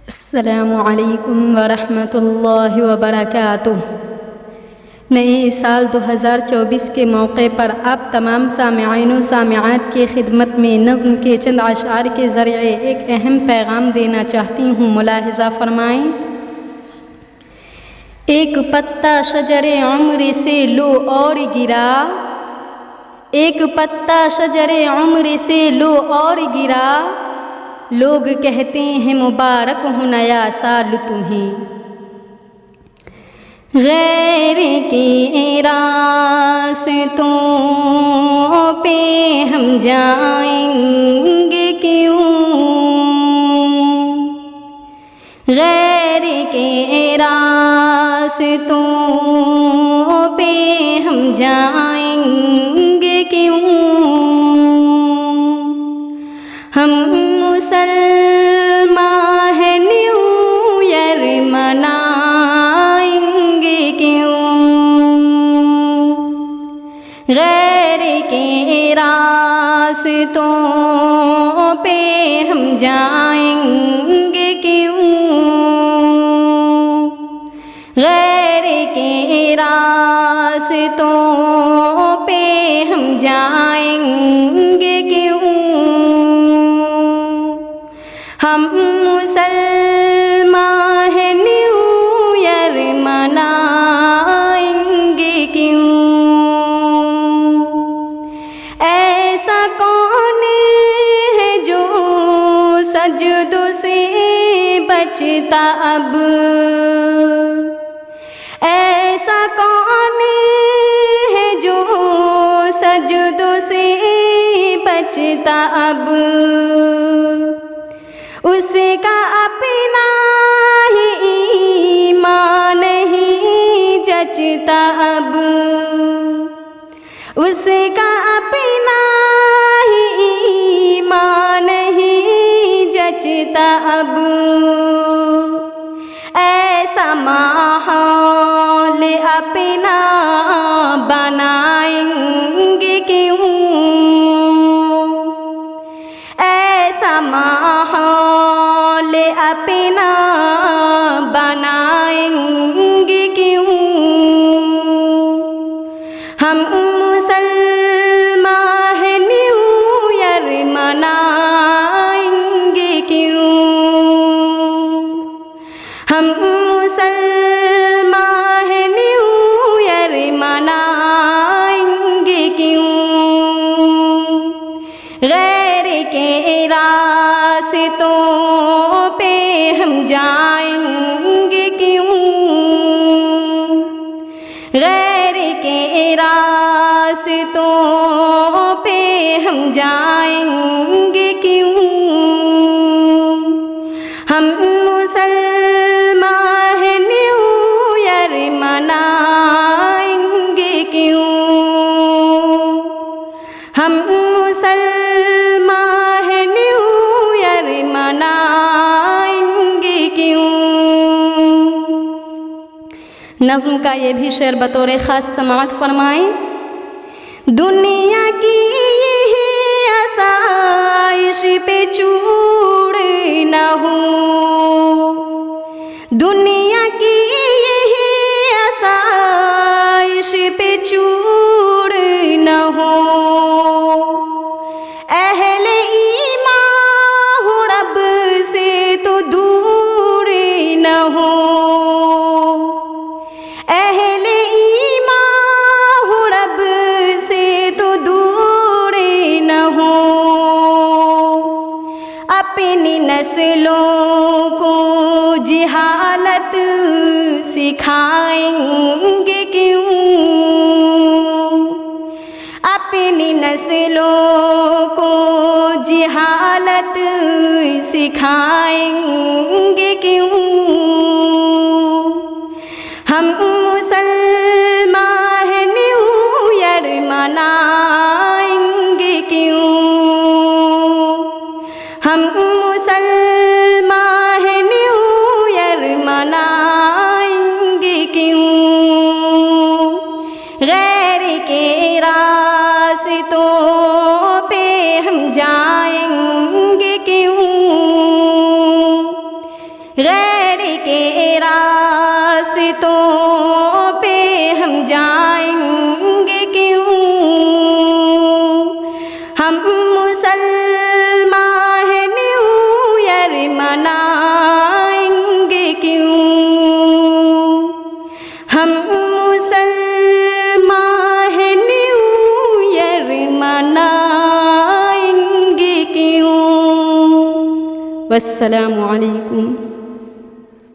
अस्सलामु अलैकुम वरहमतुल्लाहि वबरकातुह। नए साल 2024 के मौके पर आप तमाम सामिईन व सामिआत की खिदमत में नज़्म के चंद अशार के ज़रिए एक अहम पैगाम देना चाहती हूँ। मुलाहिज़ा फरमाएँ। एक पत्ता शजरे उम्र से लो और गिरा, एक पत्ता शजरे उम्र से लो और गिरा, लोग कहते हैं मुबारक हो नया साल तुम्हें। गैर के रास्तों पे हम जाएंगे क्यों, गैर के रास्तों पे हम जाएंगे क्यों। हम मुसलमान हैं, न्यू ईयर मनाएंगे क्यों, गैर के रास्तों पे हम जाएंगे क्यों, गैर के रास्तों पे हम जाएंगे क्यों। हम मुसलमान हैं, न्यू ईयर मनाएंगे क्यों। ऐसा कौन है जो सजदों से बचता अब, ऐसा कौन है जो सजदों से बचता अब, उसका अपना ही ईमान नहीं जचता अब, उसका अपना ही ईमान नहीं जचता अब। ऐसा माहौल अपना बनाएंगे क्यों, ऐसा माहौल अपना बनाएंगे क्यों। हम मुसलमान हैं, न्यू ईयर मनाएंगे क्यों। हम मुसलमान हैं, न्यू ईयर मनाएंगे क्यों, गैर के रास्तों पे हम जाएंगे क्यों, गैर के रास्तों पे हम जाएंगे क्यों। हम मुसलमान हैं, न्यू ईयर मनाएंगे क्यों। हम मुसलमान हैं, न्यू ईयर मनाएंगे क्यों। नज़्म का ये भी शेर बतौर ख़ास समाअत फरमाएं। दुनिया की यही आसाइश पे चूड़ न हो, दुनिया की यही आसाइश पे चूड़ न हो। अहले ईमान हो रब से तो दूर न हो, अहले ईमान हो रब से तो दूर न हो। अपनी नस्लों को जिहालत सिखाएंगे क्यों, अपनी नस्लों को जिहालत सिखाएंगे क्यों। हम मुसलमान हैं, न्यू ईयर मनाएंगे क्यों। हम मुसलमान हैं, न्यू ईयर मनाएंगे क्यों, गैर के रास्तों पे हम जाएंगे क्यों। गैर के रास्तों पे हम जाएंगे क्यों, हम मुसलमान हैं न्यू ईयर मनाएंगे क्यों, हम मुसलमान हैं न्यू ईयर मनाएंगे क्यों। वस्सलामु अलैकुम।